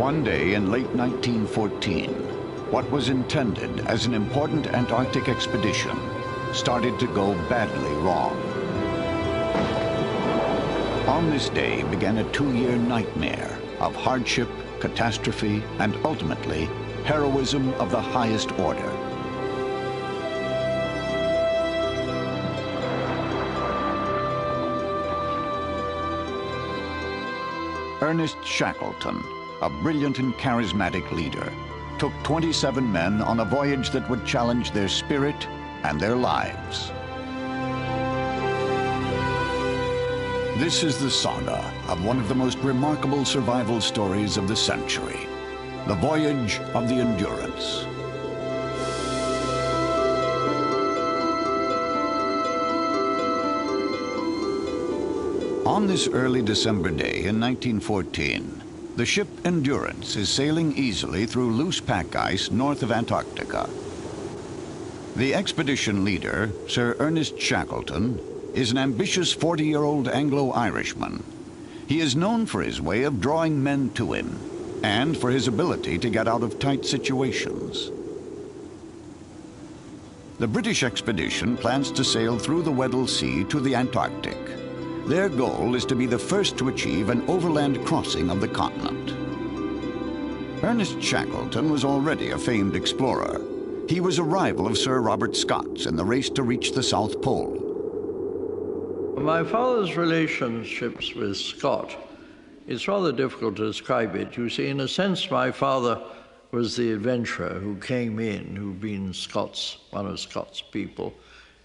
One day in late 1914, what was intended as an important Antarctic expedition started to go badly wrong. On this day began a 2-year nightmare of hardship, catastrophe, and ultimately, heroism of the highest order. Ernest Shackleton, a brilliant and charismatic leader, took 27 men on a voyage that would challenge their spirit and their lives. This is the saga of one of the most remarkable survival stories of the century, the voyage of the Endurance. On this early December day in 1914, the ship Endurance is sailing easily through loose pack ice north of Antarctica. The expedition leader, Sir Ernest Shackleton, is an ambitious 40-year-old Anglo-Irishman. He is known for his way of drawing men to him and for his ability to get out of tight situations. The British expedition plans to sail through the Weddell Sea to the Antarctic. Their goal is to be the first to achieve an overland crossing of the continent. Ernest Shackleton was already a famed explorer. He was a rival of Sir Robert Scott's in the race to reach the South Pole. My father's relationships with Scott, it's rather difficult to describe it. You see, in a sense, my father was the adventurer who came in, who'd been one of Scott's people,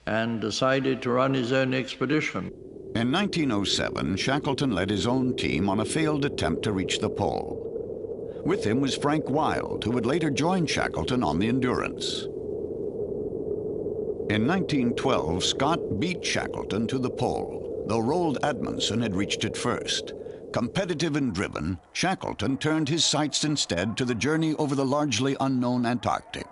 and decided to run his own expedition. In 1907, Shackleton led his own team on a failed attempt to reach the pole. With him was Frank Wild, who would later join Shackleton on the Endurance. In 1912, Scott beat Shackleton to the pole, though Roald Amundsen had reached it first. Competitive and driven, Shackleton turned his sights instead to the journey over the largely unknown Antarctic.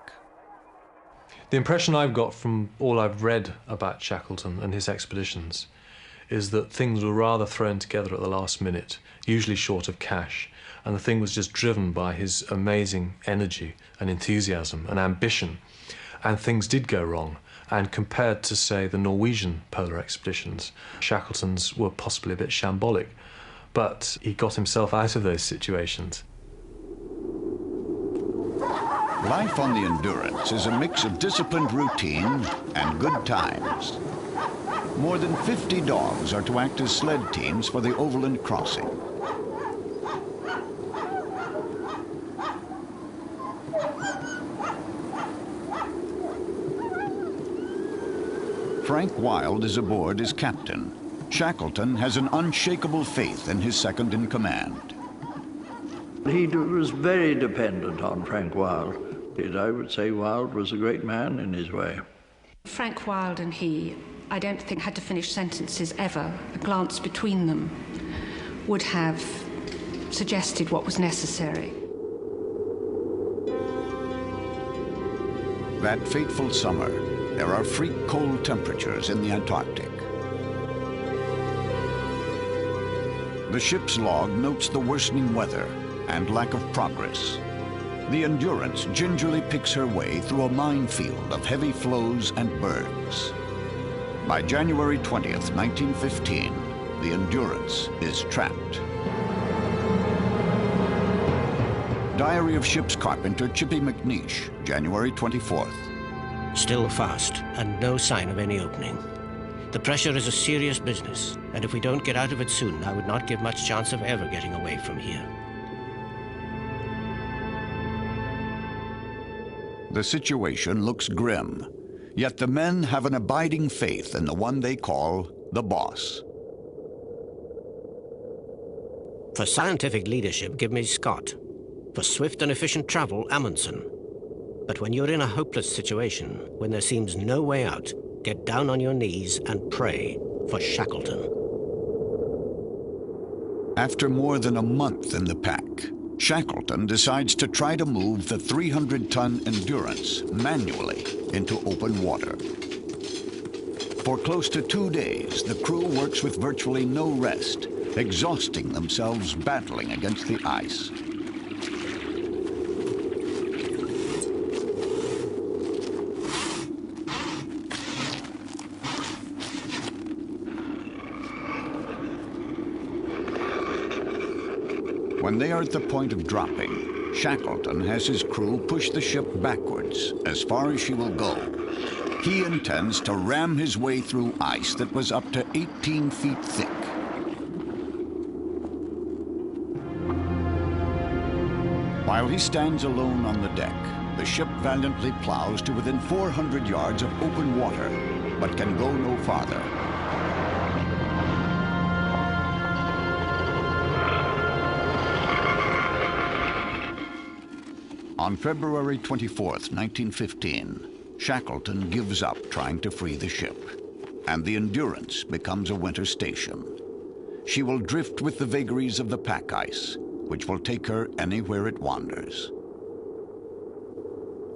The impression I've got from all I've read about Shackleton and his expeditions is that things were rather thrown together at the last minute, usually short of cash, and the thing was just driven by his amazing energy and enthusiasm and ambition, and things did go wrong. And compared to, say, the Norwegian polar expeditions, Shackleton's were possibly a bit shambolic, but he got himself out of those situations. Life on the Endurance is a mix of disciplined routine and good times. More than 50 dogs are to act as sled teams for the overland crossing. Frank Wild is aboard as captain. Shackleton has an unshakable faith in his second-in-command. He was very dependent on Frank Wild. I would say Wild was a great man in his way. Frank Wild and he, I don't think, had to finish sentences ever. A glance between them would have suggested what was necessary. That fateful summer, there are freak cold temperatures in the Antarctic. The ship's log notes the worsening weather and lack of progress. The Endurance gingerly picks her way through a minefield of heavy floes and bergs. By January 20th, 1915, the Endurance is trapped. Diary of Ship's Carpenter Chippy McNeish, January 24th. Still fast, and no sign of any opening. The pressure is a serious business, and if we don't get out of it soon, I would not give much chance of ever getting away from here. The situation looks grim, yet the men have an abiding faith in the one they call the boss. For scientific leadership, give me Scott. For swift and efficient travel, Amundsen. But when you're in a hopeless situation, when there seems no way out, get down on your knees and pray for Shackleton. After more than a month in the pack, Shackleton decides to try to move the 300-ton Endurance manually into open water. For close to 2 days, the crew works with virtually no rest, exhausting themselves battling against the ice. When they are at the point of dropping, Shackleton has his crew push the ship backwards as far as she will go. He intends to ram his way through ice that was up to 18 feet thick. While he stands alone on the deck, the ship valiantly plows to within 400 yards of open water, but can go no farther. On February 24th, 1915, Shackleton gives up trying to free the ship, and the Endurance becomes a winter station. She will drift with the vagaries of the pack ice, which will take her anywhere it wanders.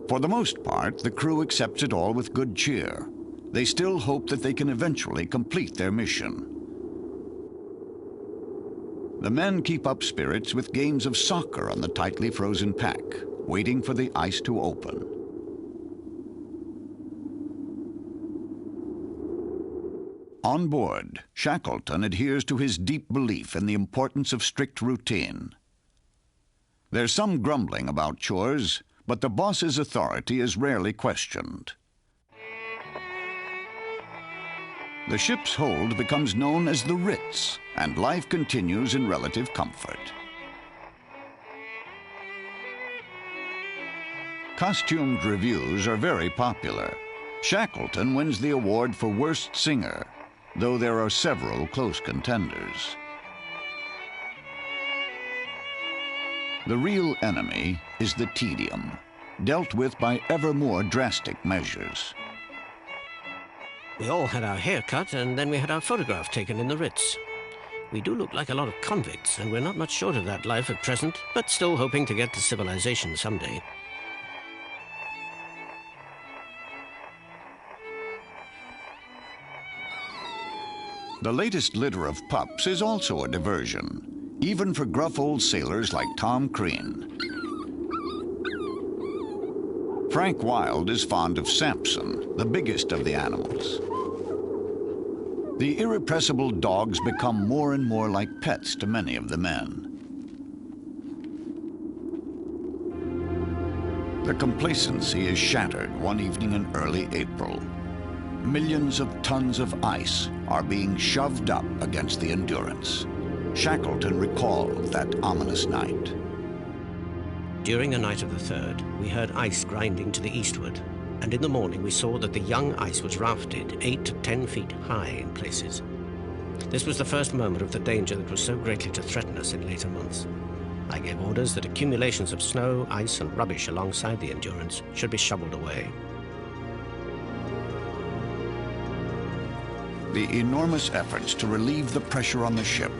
For the most part, the crew accepts it all with good cheer. They still hope that they can eventually complete their mission. The men keep up spirits with games of soccer on the tightly frozen pack, waiting for the ice to open. On board, Shackleton adheres to his deep belief in the importance of strict routine. There's some grumbling about chores, but the boss's authority is rarely questioned. The ship's hold becomes known as the Ritz, and life continues in relative comfort. Costumed reviews are very popular. Shackleton wins the award for Worst Singer, though there are several close contenders. The real enemy is the tedium, dealt with by ever more drastic measures. We all had our hair cut, and then we had our photograph taken in the Ritz. We do look like a lot of convicts, and we're not much short of that life at present, but still hoping to get to civilization someday. The latest litter of pups is also a diversion, even for gruff old sailors like Tom Crean. Frank Wilde is fond of Samson, the biggest of the animals. The irrepressible dogs become more and more like pets to many of the men. The complacency is shattered one evening in early April. Millions of tons of ice are being shoved up against the Endurance. Shackleton recalled that ominous night. During the night of the 3rd, we heard ice grinding to the eastward, and in the morning we saw that the young ice was rafted 8 to 10 feet high in places. This was the first moment of the danger that was so greatly to threaten us in later months. I gave orders that accumulations of snow, ice, and rubbish alongside the Endurance should be shoveled away. The enormous efforts to relieve the pressure on the ship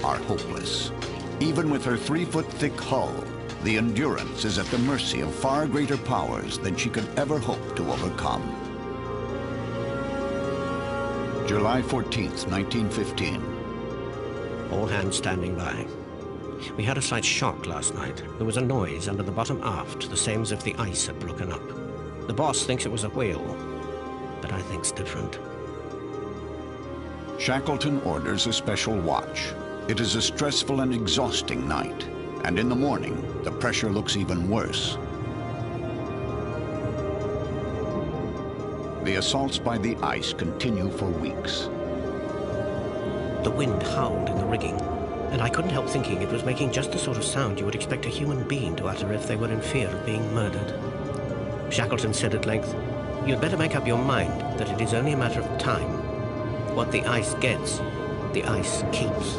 are hopeless. Even with her 3-foot-thick hull, the Endurance is at the mercy of far greater powers than she could ever hope to overcome. July 14th, 1915. All hands standing by. We had a slight shock last night. There was a noise under the bottom aft, the same as if the ice had broken up. The boss thinks it was a whale, but I think's different. Shackleton orders a special watch. It is a stressful and exhausting night, and in the morning, the pressure looks even worse. The assaults by the ice continue for weeks. The wind howled in the rigging, and I couldn't help thinking it was making just the sort of sound you would expect a human being to utter if they were in fear of being murdered. Shackleton said at length, "You'd better make up your mind that it is only a matter of time. What the ice gets, the ice keeps."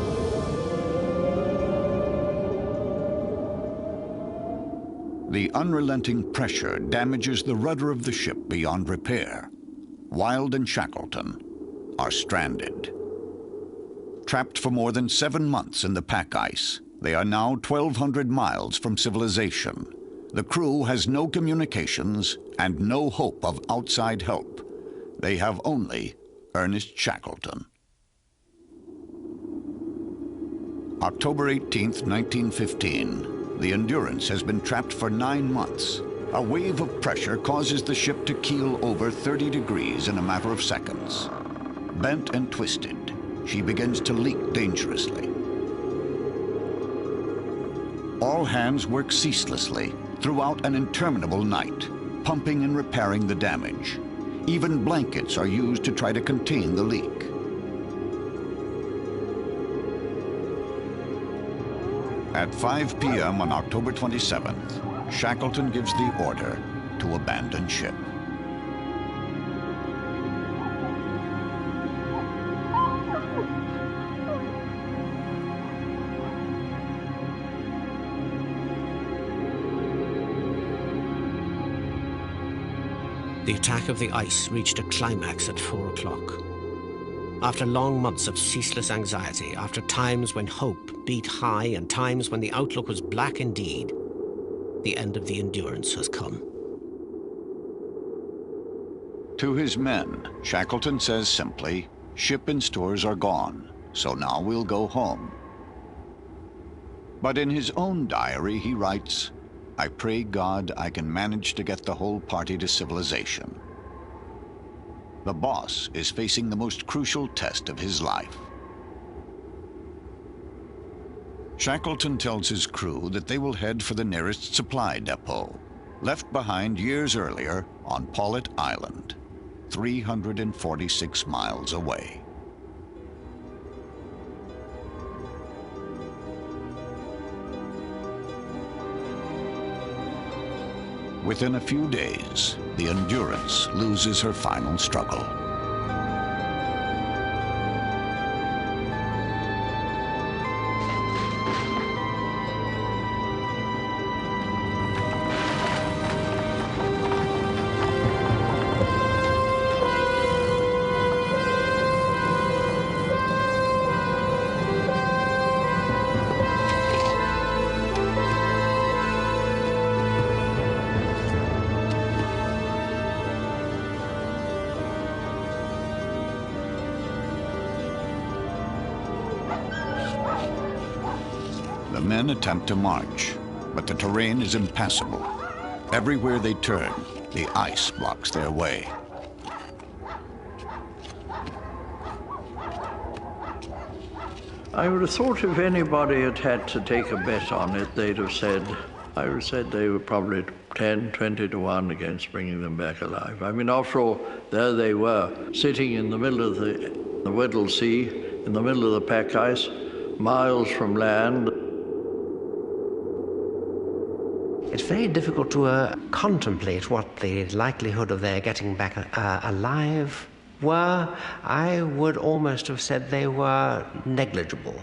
The unrelenting pressure damages the rudder of the ship beyond repair. Wilde and Shackleton are stranded. Trapped for more than 7 months in the pack ice, they are now 1,200 miles from civilization. The crew has no communications and no hope of outside help. They have only Ernest Shackleton. October 18th, 1915. The Endurance has been trapped for 9 months. A wave of pressure causes the ship to keel over 30 degrees in a matter of seconds. Bent and twisted, she begins to leak dangerously. All hands work ceaselessly throughout an interminable night, pumping and repairing the damage. Even blankets are used to try to contain the leak. At 5 p.m. on October 27th, Shackleton gives the order to abandon ship. The attack of the ice reached a climax at 4 o'clock. After long months of ceaseless anxiety, after times when hope beat high and times when the outlook was black indeed, the end of the Endurance has come. To his men, Shackleton says simply, "Ship and stores are gone, so now we'll go home." But in his own diary, he writes, "I pray God I can manage to get the whole party to civilization." The boss is facing the most crucial test of his life. Shackleton tells his crew that they will head for the nearest supply depot, left behind years earlier on Paulet Island, 346 miles away. Within a few days, the Endurance loses her final struggle. The men attempt to march, but the terrain is impassable. Everywhere they turn, the ice blocks their way. I would have thought if anybody had had to take a bet on it, they'd have said, I would have said they were probably 10, 20 to 1 against bringing them back alive. I mean, after all, there they were, sitting in the middle of the Weddell Sea, in the middle of the pack ice, miles from land. It's very difficult to contemplate what the likelihood of their getting back alive were. I would almost have said they were negligible.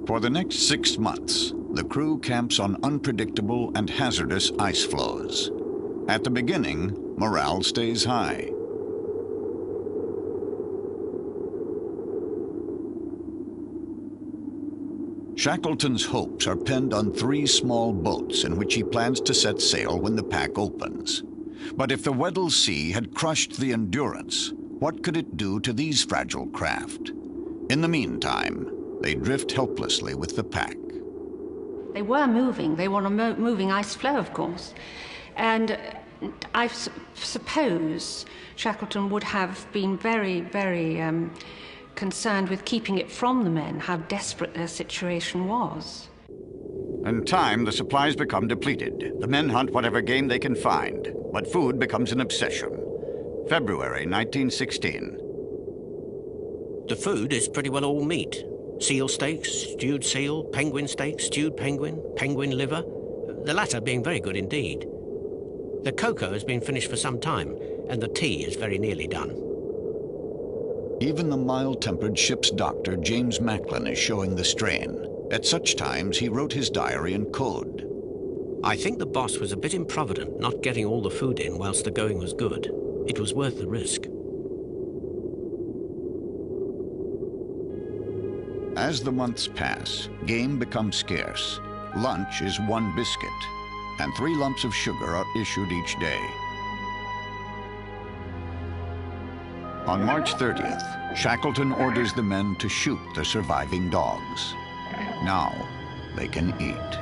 For the next 6 months, the crew camps on unpredictable and hazardous ice floes. At the beginning, morale stays high. Shackleton's hopes are pinned on 3 small boats in which he plans to set sail when the pack opens. But if the Weddell Sea had crushed the Endurance, what could it do to these fragile craft? In the meantime, they drift helplessly with the pack. They were moving. They were on a moving ice floe, of course. And I suppose Shackleton would have been very, very concerned with keeping it from the men, how desperate their situation was. In time, the supplies become depleted. The men hunt whatever game they can find, but food becomes an obsession. February 1916. The food is pretty well all meat. Seal steaks, stewed seal, penguin steak, stewed penguin, penguin liver, the latter being very good indeed. The cocoa has been finished for some time, and the tea is very nearly done. Even the mild-tempered ship's doctor, James Macklin, is showing the strain. At such times, he wrote his diary in code. I think the boss was a bit improvident not getting all the food in whilst the going was good. It was worth the risk. As the months pass, game becomes scarce. Lunch is 1 biscuit, and 3 lumps of sugar are issued each day. On March 30th, Shackleton orders the men to shoot the surviving dogs. Now they can eat.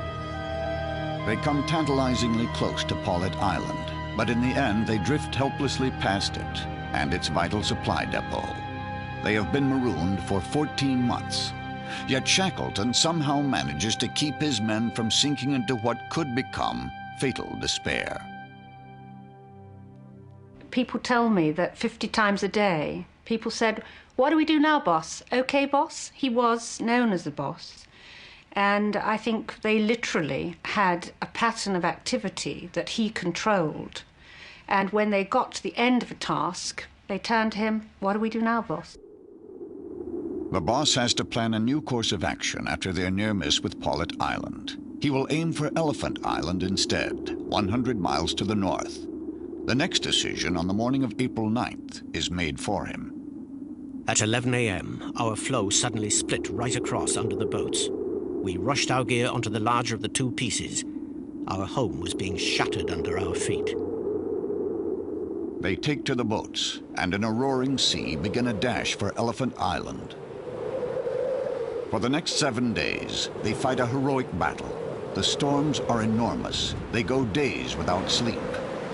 They come tantalizingly close to Paulet Island, but in the end they drift helplessly past it and its vital supply depot. They have been marooned for 14 months. Yet Shackleton somehow manages to keep his men from sinking into what could become fatal despair. People tell me that 50 times a day, people said, "What do we do now, boss? Okay, boss?" He was known as the boss. And I think they literally had a pattern of activity that he controlled. And when they got to the end of a task, they turned to him, "What do we do now, boss?" The boss has to plan a new course of action after their near miss with Paulet Island. He will aim for Elephant Island instead, 100 miles to the north. The next decision on the morning of April 9th is made for him. At 11 a.m., our floe suddenly split right across under the boats. We rushed our gear onto the larger of the two pieces. Our home was being shattered under our feet. They take to the boats and in a roaring sea begin a dash for Elephant Island. For the next 7 days, they fight a heroic battle. The storms are enormous. They go days without sleep.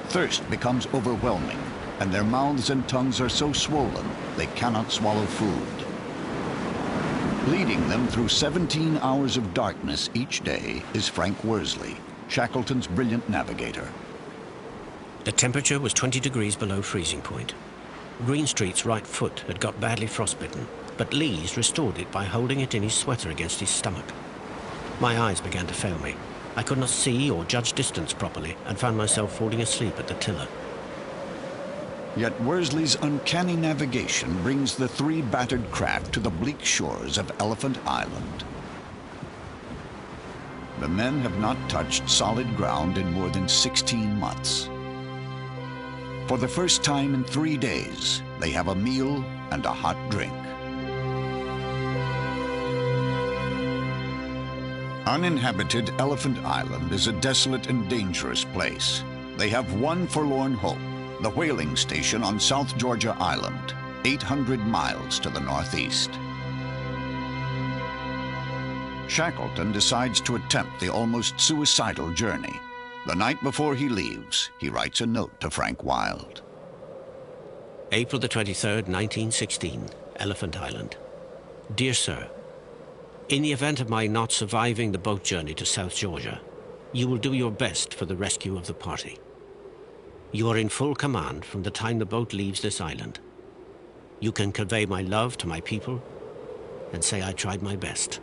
Thirst becomes overwhelming, and their mouths and tongues are so swollen they cannot swallow food. Leading them through 17 hours of darkness each day is Frank Worsley, Shackleton's brilliant navigator. The temperature was 20 degrees below freezing point. Greenstreet's right foot had got badly frostbitten, but Lees restored it by holding it in his sweater against his stomach. My eyes began to fail me. I could not see or judge distance properly and found myself falling asleep at the tiller. Yet Worsley's uncanny navigation brings the three battered craft to the bleak shores of Elephant Island. The men have not touched solid ground in more than 16 months. For the first time in 3 days, they have a meal and a hot drink. Uninhabited Elephant Island is a desolate and dangerous place. They have one forlorn hope, the whaling station on South Georgia Island, 800 miles to the northeast. Shackleton decides to attempt the almost suicidal journey. The night before he leaves, he writes a note to Frank Wild. April the 23rd, 1916, Elephant Island. Dear Sir, in the event of my not surviving the boat journey to South Georgia, you will do your best for the rescue of the party. You are in full command from the time the boat leaves this island. You can convey my love to my people and say I tried my best.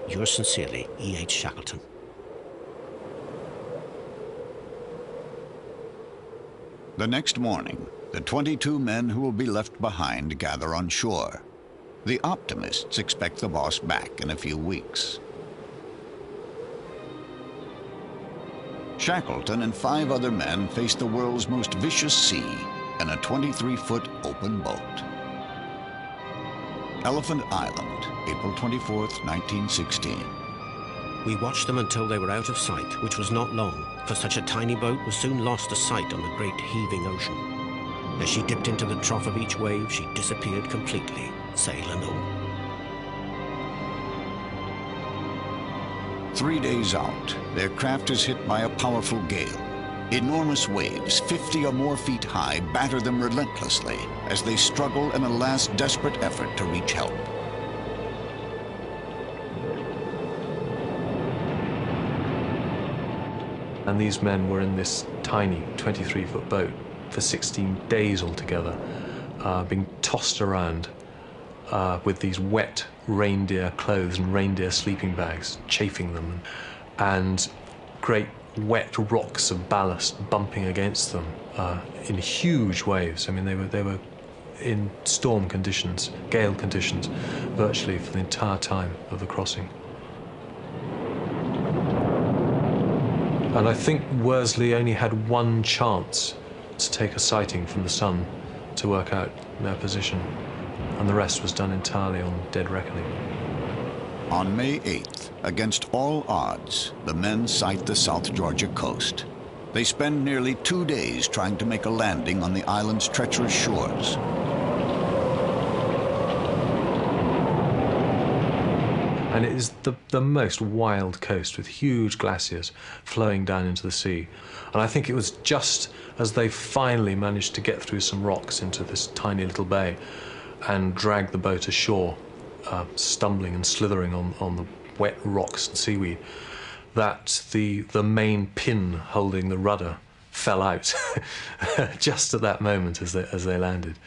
Yours sincerely, E.H. Shackleton. The next morning, the 22 men who will be left behind gather on shore. The optimists expect the boss back in a few weeks. Shackleton and 5 other men face the world's most vicious sea in a 23-foot open boat. Elephant Island, April 24th, 1916. We watched them until they were out of sight, which was not long, for such a tiny boat was soon lost to sight on the great heaving ocean. As she dipped into the trough of each wave, she disappeared completely, sail and all. 3 days out, their craft is hit by a powerful gale. Enormous waves, 50 or more feet high, batter them relentlessly as they struggle in a last desperate effort to reach help. And these men were in this tiny 23-foot boat for 16 days altogether, being tossed around with these wet reindeer clothes and reindeer sleeping bags chafing them, and great wet rocks of ballast bumping against them in huge waves. I mean, they were in storm conditions, gale conditions, virtually for the entire time of the crossing. And I think Worsley only had one chance to take a sighting from the sun to work out their position, and the rest was done entirely on dead reckoning. On May 8th, against all odds, the men sight the South Georgia coast. They spend nearly 2 days trying to make a landing on the island's treacherous shores. And it is the most wild coast with huge glaciers flowing down into the sea. And I think it was just as they finally managed to get through some rocks into this tiny little bay and drag the boat ashore stumbling and slithering on the wet rocks and seaweed, that the main pin holding the rudder fell out just at that moment as they landed.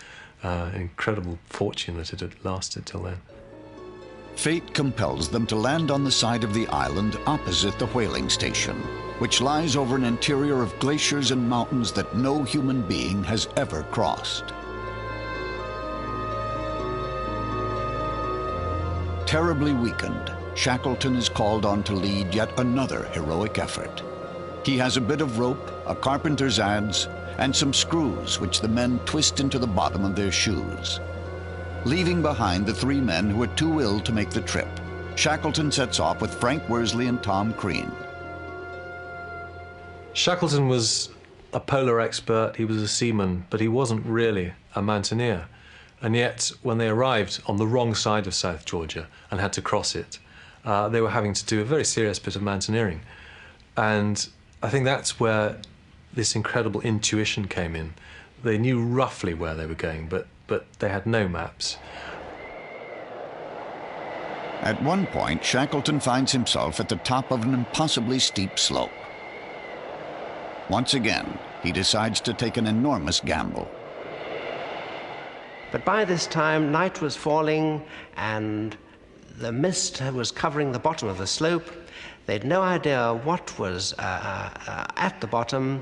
An incredible fortune that it had lasted till then. Fate compels them to land on the side of the island opposite the whaling station, which lies over an interior of glaciers and mountains that no human being has ever crossed. Terribly weakened, Shackleton is called on to lead yet another heroic effort. He has a bit of rope, a carpenter's adze, and some screws which the men twist into the bottom of their shoes. Leaving behind the 3 men who are too ill to make the trip, Shackleton sets off with Frank Worsley and Tom Crean. Shackleton was a polar expert, he was a seaman, but he wasn't really a mountaineer. And yet, when they arrived on the wrong side of South Georgia and had to cross it, they were having to do a very serious bit of mountaineering. And I think that's where this incredible intuition came in. They knew roughly where they were going, but they had no maps. At one point, Shackleton finds himself at the top of an impossibly steep slope. Once again, he decides to take an enormous gamble. But by this time, night was falling and the mist was covering the bottom of the slope. They'd no idea what was at the bottom.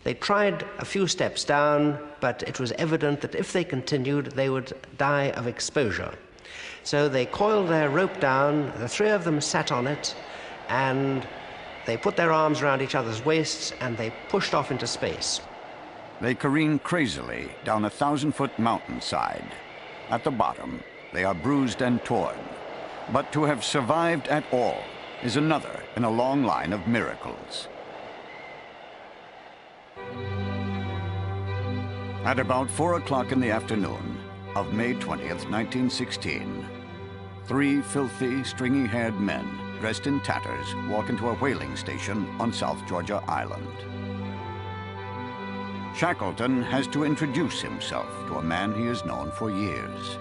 They tried a few steps down, but it was evident that if they continued, they would die of exposure. So they coiled their rope down, the 3 of them sat on it, and they put their arms around each other's waists, and they pushed off into space. They careen crazily down a 1,000-foot mountainside. At the bottom, they are bruised and torn. But to have survived at all is another in a long line of miracles. At about 4 o'clock in the afternoon of May 20th, 1916, 3 filthy, stringy-haired men dressed in tatters walk into a whaling station on South Georgia Island. Shackleton has to introduce himself to a man he has known for years.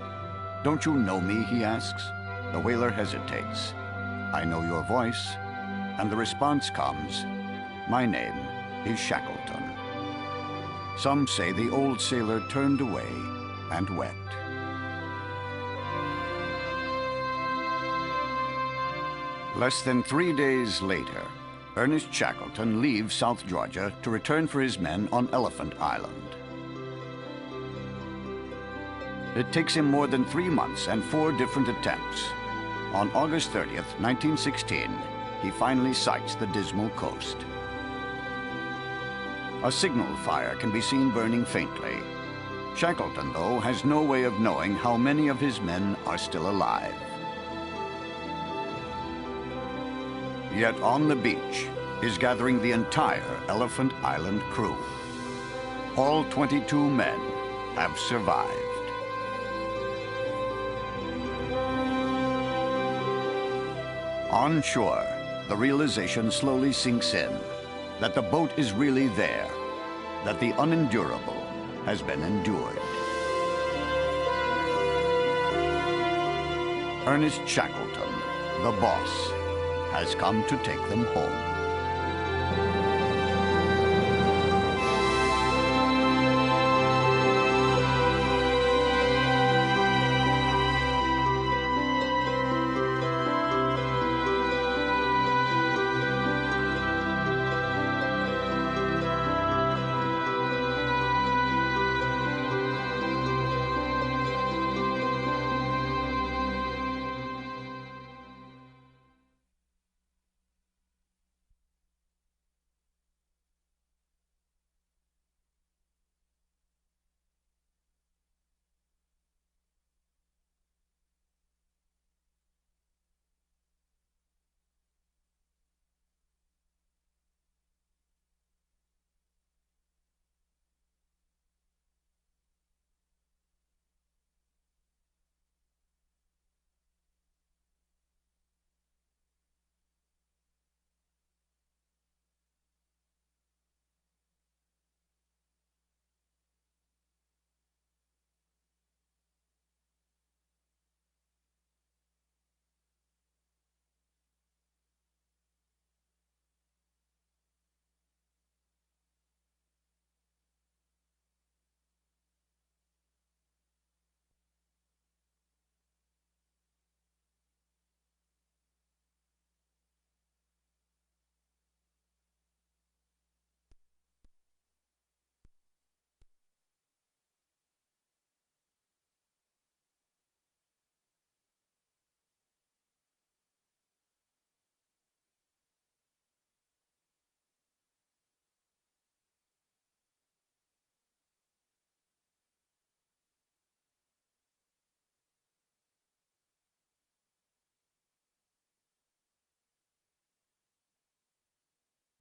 "Don't you know me?" he asks. The whaler hesitates. "I know your voice." And the response comes, "My name is Shackleton." Some say the old sailor turned away and wept. Less than 3 days later, Ernest Shackleton leaves South Georgia to return for his men on Elephant Island. It takes him more than 3 months and 4 different attempts. On August 30th, 1916, he finally sights the dismal coast. A signal fire can be seen burning faintly. Shackleton, though, has no way of knowing how many of his men are still alive. Yet on the beach is gathering the entire Elephant Island crew. All 22 men have survived. On shore, the realization slowly sinks in that the boat is really there, that the unendurable has been endured. Ernest Shackleton, the boss, has come to take them home.